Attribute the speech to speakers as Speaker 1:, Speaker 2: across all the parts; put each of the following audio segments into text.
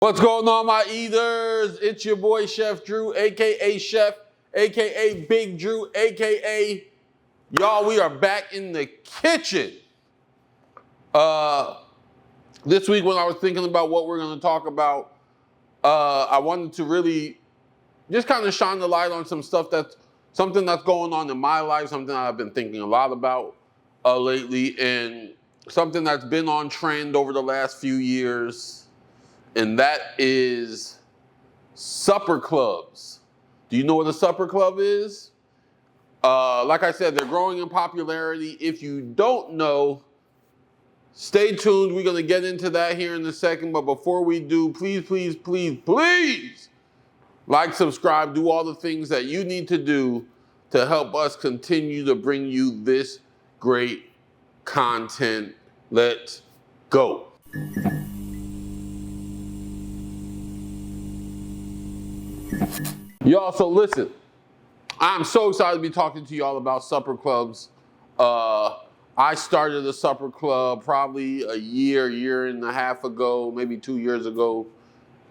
Speaker 1: What's going on, my eaters? It's your boy Chef Drew, aka Chef, aka Big Drew, aka y'all. We are back in the kitchen. This week when I was thinking about what we're going to talk about, I wanted to really just kind of shine the light on something that's going on in my life, something that I've been thinking a lot about lately, and something that's been on trend over the last few years. And that is supper clubs. Do you know what a supper club is? Like I said, they're growing in popularity. If you don't know, stay tuned. We're going to get into that here in a second. But before we do, please, please, please, please like, subscribe, do all the things that you need to do to help us continue to bring you this great content. Let's go. Y'all, so listen, I'm so excited to be talking to y'all about supper clubs. I started a supper club probably a year and a half ago, maybe 2 years ago.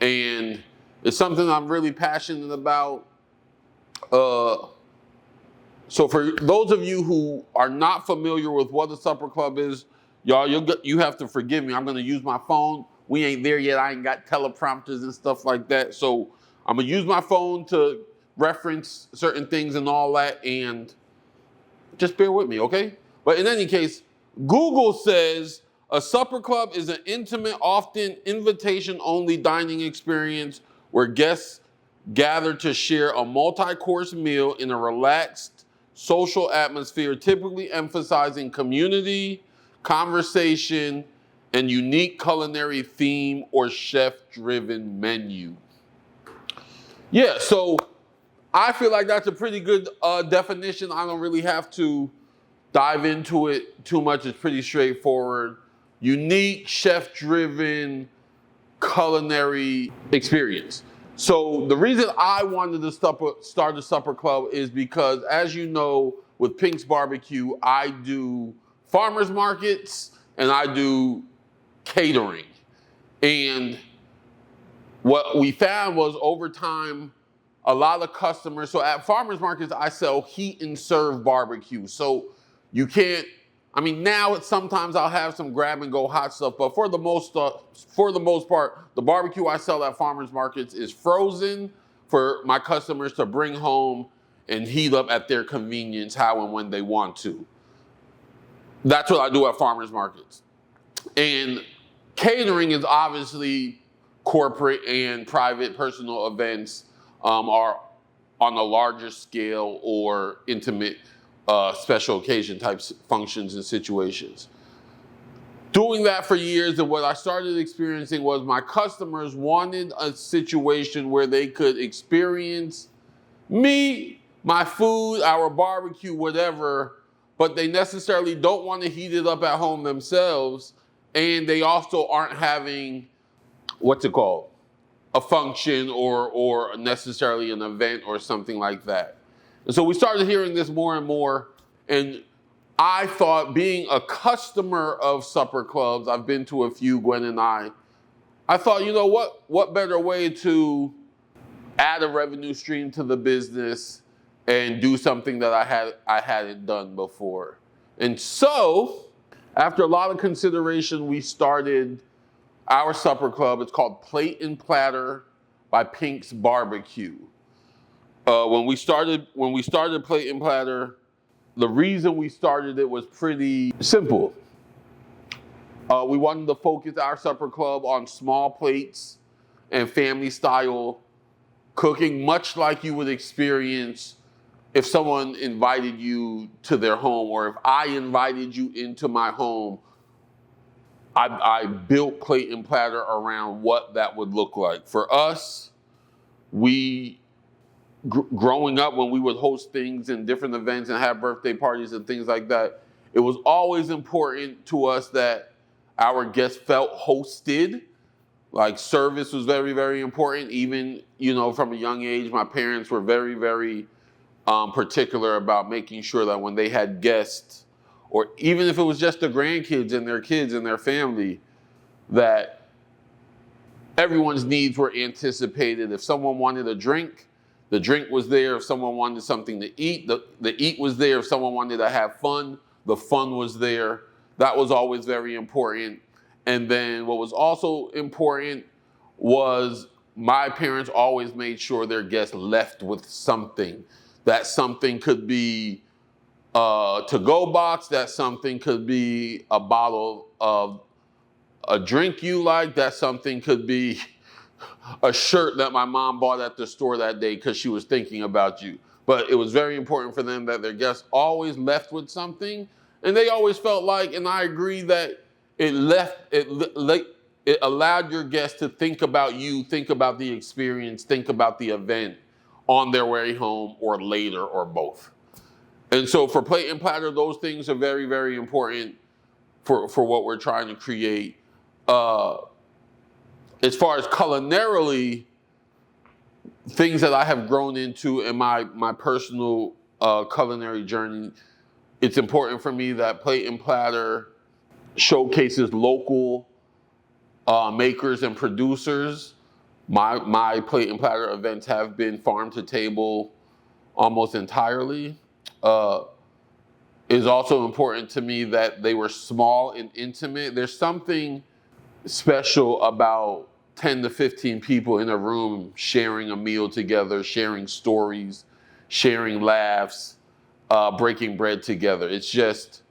Speaker 1: And it's something I'm really passionate about. So for those of you who are not familiar with what a supper club is, y'all, you have to forgive me. I'm going to use my phone. We ain't there yet. I ain't got teleprompters and stuff like that. So I'm going to use my phone to reference certain things and all that, and just bear with me, okay? But in any case, Google says a supper club is an intimate, often invitation-only dining experience where guests gather to share a multi-course meal in a relaxed, social atmosphere, typically emphasizing community, conversation, and unique culinary theme or chef-driven menu. Yeah, so I feel like that's a pretty good definition. I don't really have to dive into it too much. It's pretty straightforward. Unique, chef-driven culinary experience. So the reason I wanted to start a supper club is because, as you know, with Pink's Barbecue, I do farmers markets and I do catering. And what we found was over time, a lot of customers, so at farmers markets, I sell heat and serve barbecue. So you can't, now sometimes I'll have some grab and go hot stuff, but for the most part, the barbecue I sell at farmers markets is frozen for my customers to bring home and heat up at their convenience, how and when they want to. That's what I do at farmers markets. And catering is obviously corporate and private personal events are on a larger scale or intimate special occasion types functions and situations. Doing that for years, and what I started experiencing was my customers wanted a situation where they could experience me, my food, our barbecue, whatever, but they necessarily don't want to heat it up at home themselves, and they also aren't having a function or necessarily an event or something like that. And so we started hearing this more and more, and I thought, being a customer of supper clubs, I've been to a few, Gwen and I thought, you know what better way to add a revenue stream to the business and do something that I hadn't done before. And so, after a lot of consideration, we started our supper club. It's called Plate and Platter by Pink's Barbecue. When we started Plate and Platter, the reason we started it was pretty simple. We wanted to focus our supper club on small plates and family style cooking, much like you would experience if someone invited you to their home, or if I invited you into my home. I built Plate and Platter around what that would look like. For us, growing up, when we would host things and different events and have birthday parties and things like that, it was always important to us that our guests felt hosted. Like, service was very, very important. Even, from a young age, my parents were very, very particular about making sure that when they had guests, or even if it was just the grandkids and their kids and their family, that everyone's needs were anticipated. If someone wanted a drink, the drink was there. If someone wanted something to eat, the eat was there. If someone wanted to have fun, the fun was there. That was always very important. And then what was also important was my parents always made sure their guests left with something. That something could be a to-go box. That something could be a bottle of a drink you like. That something could be a shirt that my mom bought at the store that day because she was thinking about you. But it was very important for them that their guests always left with something. And they always felt like, and I agree, that it allowed your guests to think about you, think about the experience, think about the event on their way home or later or both. And so for Plate and Platter, those things are very, very important for what we're trying to create. As far as culinarily, things that I have grown into in my personal culinary journey, it's important for me that Plate and Platter showcases local makers and producers. My Plate and Platter events have been farm to table almost entirely. It's also important to me that they were small and intimate. There's something special about 10 to 15 people in a room sharing a meal together, sharing stories, sharing laughs, breaking bread together. It's just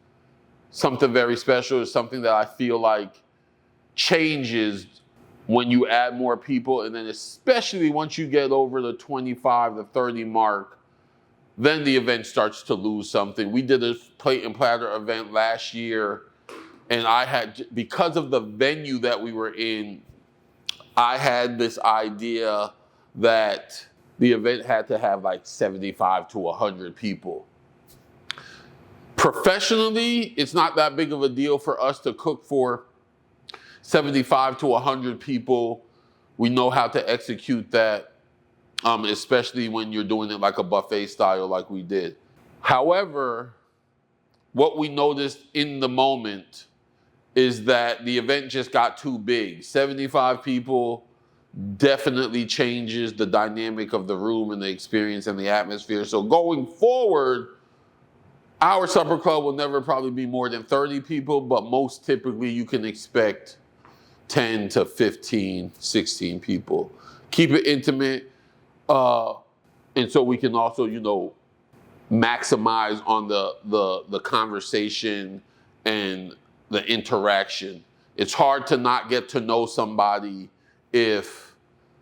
Speaker 1: something very special. It's something that I feel like changes when you add more people, and then especially once you get over the 25 to 30 mark, then the event starts to lose something. We did a Plate and Platter event last year, and I had, because of the venue that we were in, I had this idea that the event had to have like 75 to 100 people. Professionally, it's not that big of a deal for us to cook for 75 to 100 people. We know how to execute that, especially when you're doing it like a buffet style like we did. However, what we noticed in the moment is that the event just got too big. 75 people definitely changes the dynamic of the room and the experience and the atmosphere. So going forward, our supper club will never probably be more than 30 people, but most typically you can expect 10 to 15, 16 people. Keep it intimate, and so we can also, maximize on the conversation and the interaction. It's hard to not get to know somebody if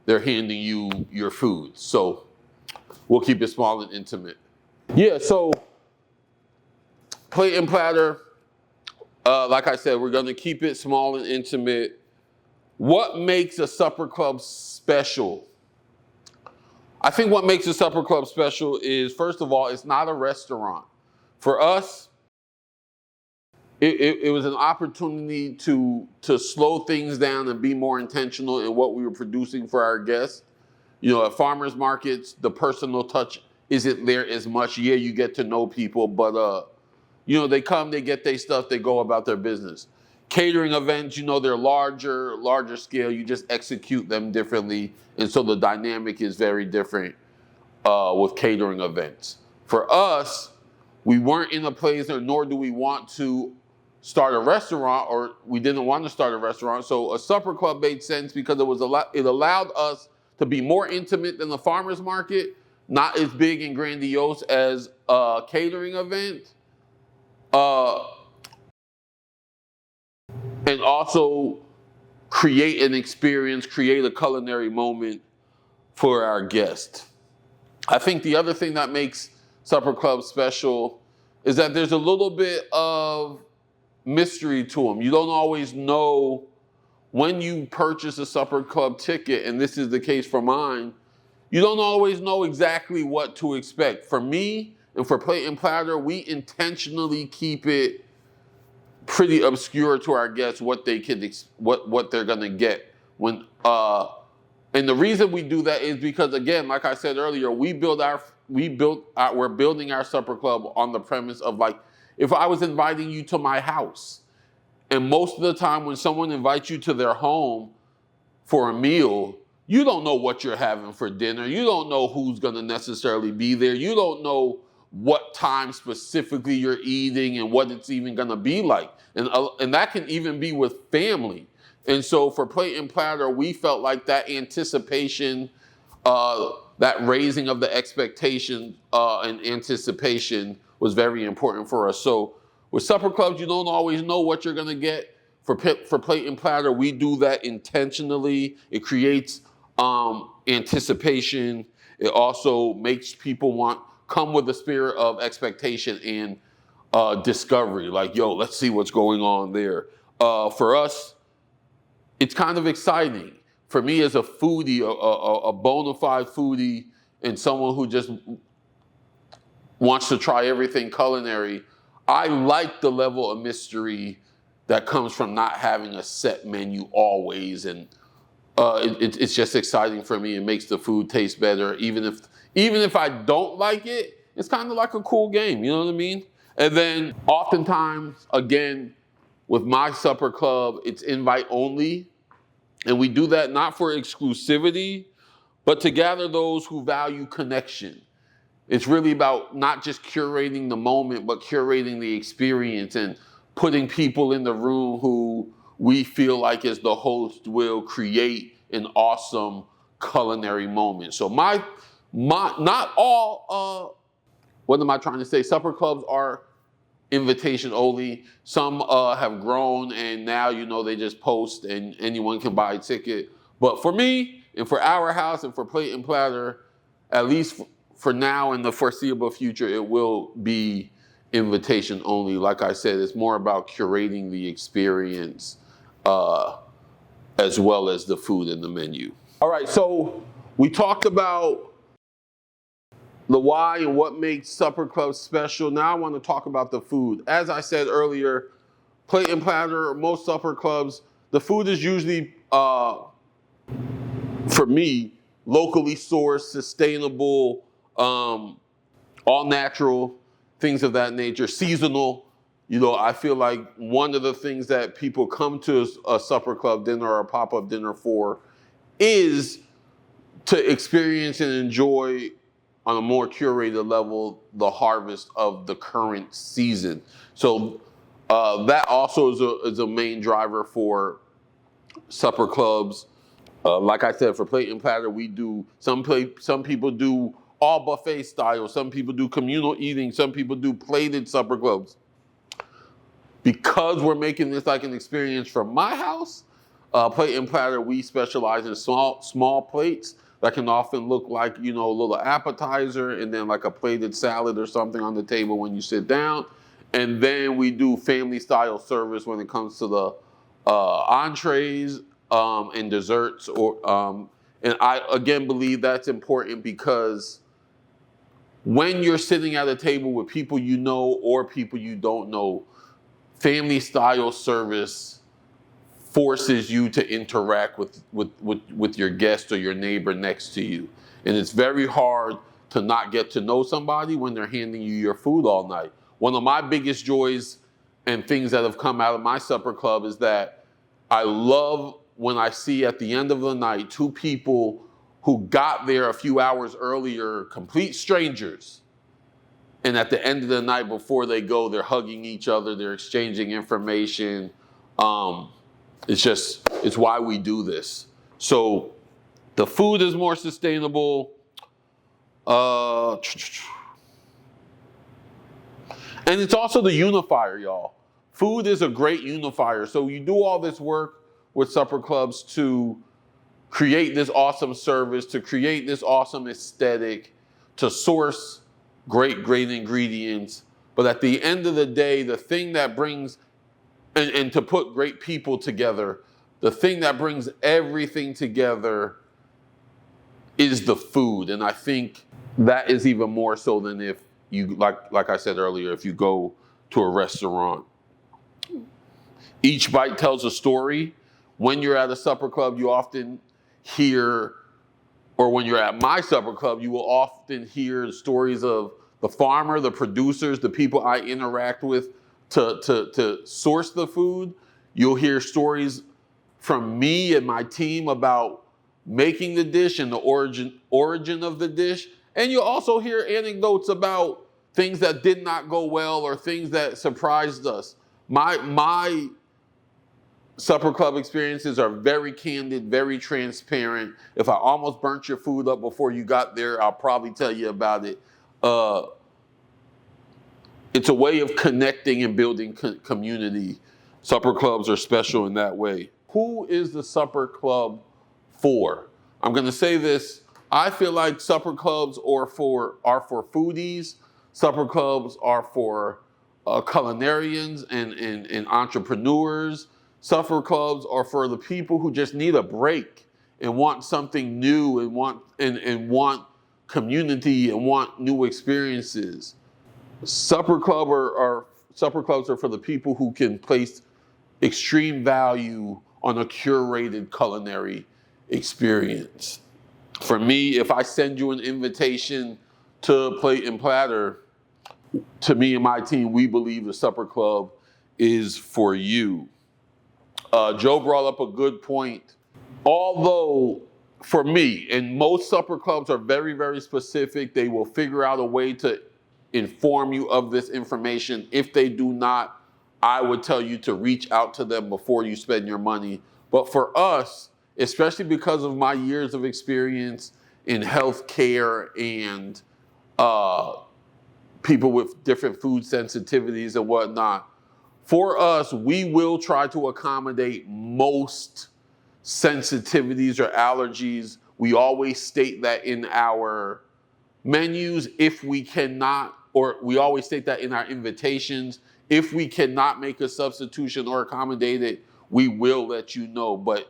Speaker 1: they're handing you your food. So we'll keep it small and intimate. Yeah, so Plate and Platter, like I said, we're gonna keep it small and intimate. What makes a supper club special? I think what makes a supper club special is, first of all, it's not a restaurant. For us, it was an opportunity to slow things down and be more intentional in what we were producing for our guests. At farmers markets, the personal touch isn't there as much. Yeah, you get to know people, but they come, they get their stuff, they go about their business. Catering events, they're larger scale. You just execute them differently, and so the dynamic is very different with catering events. For us, we weren't in a place, nor do we want to start a restaurant, or we didn't want to start a restaurant. So a supper club made sense because it allowed us to be more intimate than the farmers market, not as big and grandiose as a catering event, and also create an experience, create a culinary moment for our guests. I think the other thing that makes supper clubs special is that there's a little bit of mystery to them. You don't always know when you purchase a supper club ticket, and this is the case for mine, you don't always know exactly what to expect. For me and for Plate and Platter, we intentionally keep it pretty obscure to our guests what they can what they're gonna get when. And the reason we do that is because, again, like I said earlier, we're building our supper club on the premise of, like, if I was inviting you to my house, and most of the time when someone invites you to their home, for a meal, you don't know what you're having for dinner. You don't know who's going to necessarily be there. You don't know what time specifically you're eating and what it's even going to be like. And that can even be with family. And so for Plate and Platter, we felt like that anticipation, that raising of the expectation and anticipation was very important for us. So with supper clubs, you don't always know what you're going to get. For Plate and Platter, we do that intentionally. It creates anticipation. It also makes people come with a spirit of expectation and discovery. Like, yo, let's see what's going on there. For us, it's kind of exciting. For me as a foodie, a bona fide foodie, and someone who just wants to try everything culinary, I like the level of mystery that comes from not having a set menu always, and it's just exciting for me. It makes the food taste better, even if I don't like it. It's kind of like a cool game, you know what I mean? And then oftentimes, again, with my supper club, it's invite only, and we do that not for exclusivity, but to gather those who value connection. It's really about not just curating the moment, but curating the experience and putting people in the room who we feel like as the host will create an awesome culinary moment. So not all, what am I trying to say? Supper clubs are invitation only. Some have grown and now, they just post and anyone can buy a ticket. But for me and for our house and for Plate and Platter, at least for now and the foreseeable future, it will be invitation only. Like I said, it's more about curating the experience as well as the food and the menu. All right, so we talked about the why and what makes supper clubs special. Now I want to talk about the food. As I said earlier, Plate and Platter, most supper clubs, the food is usually, for me, locally sourced, sustainable, all natural, things of that nature, seasonal. I feel like one of the things that people come to a supper club dinner or a pop-up dinner for is to experience and enjoy on a more curated level the harvest of the current season. So that also is a main driver for supper clubs. Like I said, for Plate and Platter, we do some people do all buffet style. Some people do communal eating. Some people do plated supper clubs. Because we're making this like an experience from my house, Plate and Platter, we specialize in small plates that can often look like, a little appetizer and then like a plated salad or something on the table when you sit down. And then we do family style service when it comes to the entrees and desserts. And I, again, believe that's important because when you're sitting at a table with people you know or people you don't know, family style service forces you to interact with your guest or your neighbor next to you. And it's very hard to not get to know somebody when they're handing you your food all night. One of my biggest joys and things that have come out of my supper club is that I love when I see at the end of the night two people who got there a few hours earlier, complete strangers, and at the end of the night before they go, they're hugging each other, they're exchanging information. It's why we do this. So the food is more sustainable. And it's also the unifier, y'all. Food is a great unifier. So you do all this work with supper clubs to create this awesome service, to create this awesome aesthetic, to source great ingredients. But at the end of the day, the thing that brings, and to put great people together, the thing that brings everything together is the food. And I think that is even more so than if you, like I said earlier, if you go to a restaurant. Each bite tells a story. When you're at a supper club, you often hear, or when you're at my supper club, you will often hear stories of the farmer, the producers, the people I interact with to source the food. You'll hear stories from me and my team about making the dish and the origin of the dish. And you'll also hear anecdotes about things that did not go well or things that surprised us. My supper club experiences are very candid, very transparent. If I almost burnt your food up before you got there, I'll probably tell you about it. It's a way of connecting and building community. Supper clubs are special in that way. Who is the supper club for? I'm going to say this. I feel like supper clubs are for foodies. Supper clubs are for culinarians and entrepreneurs. Supper clubs are for the people who just need a break and want something new and want community and want new experiences. Supper clubs are for the people who can place extreme value on a curated culinary experience. For me, if I send you an invitation to Plate and Platter, to me and my team, we believe the supper club is for you. Joe brought up a good point. Although, for me, and most supper clubs are very, very specific, they will figure out a way to inform you of this information. If they do not, I would tell you to reach out to them before you spend your money. But for us, especially because of my years of experience in healthcare and people with different food sensitivities and whatnot, for us, we will try to accommodate most sensitivities or allergies. We always state that in our menus. If we cannot, or we always state that in our invitations, if we cannot make a substitution or accommodate it, we will let you know. But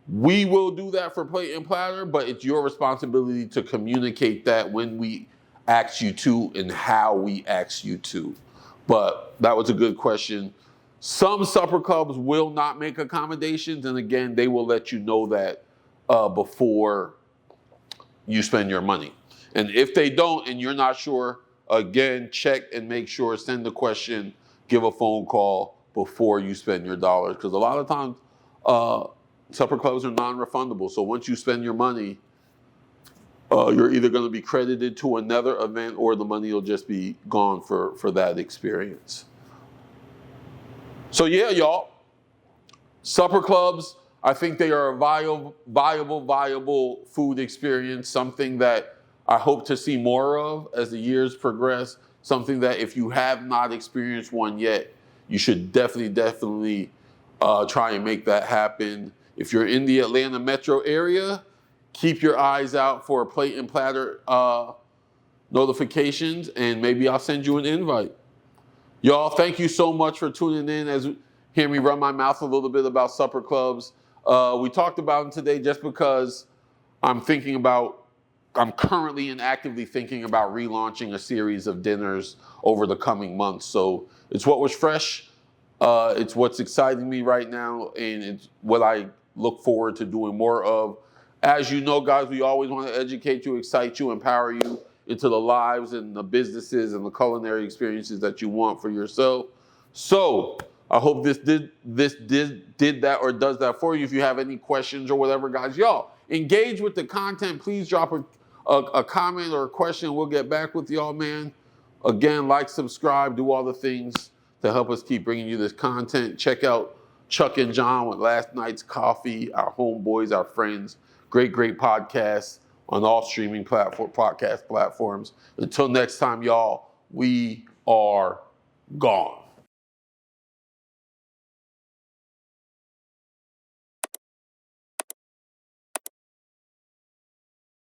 Speaker 1: we will do that for Plate and Platter, but it's your responsibility to communicate that when we ask you to and how we ask you to. But that was a good question. Some supper clubs will not make accommodations, and again, they will let you know that before you spend your money. And if they don't and you're not sure, again, check and make sure, send the question, give a phone call before you spend your dollars. Because a lot of times, supper clubs are non-refundable. So once you spend your money, you're either going to be credited to another event or the money will just be gone for that experience. So yeah, y'all, supper clubs, I think they are a viable food experience, something that I hope to see more of as the years progress, something that if you have not experienced one yet, you should definitely try and make that happen. If you're in the Atlanta metro area, keep your eyes out for Plate and Platter notifications, and maybe I'll send you an invite. Y'all, thank you so much for tuning in as you hear me run my mouth a little bit about supper clubs. We talked about them today just because I'm currently and actively thinking about relaunching a series of dinners over the coming months. So it's what was fresh. It's what's exciting me right now, and it's what I look forward to doing more of. As you know, guys, we always want to educate you, excite you, empower you into the lives and the businesses and the culinary experiences that you want for yourself. So I hope this did that or does that for you. If you have any questions or whatever, guys, y'all engage with the content. Please drop a comment or a question. We'll get back with y'all, man. Again, like, subscribe, do all the things to help us keep bringing you this content. Check out Chuck and John with Last Night's Coffee, our homeboys, our friends. Great podcasts on all streaming podcast platforms. Until next time, y'all, we are gone.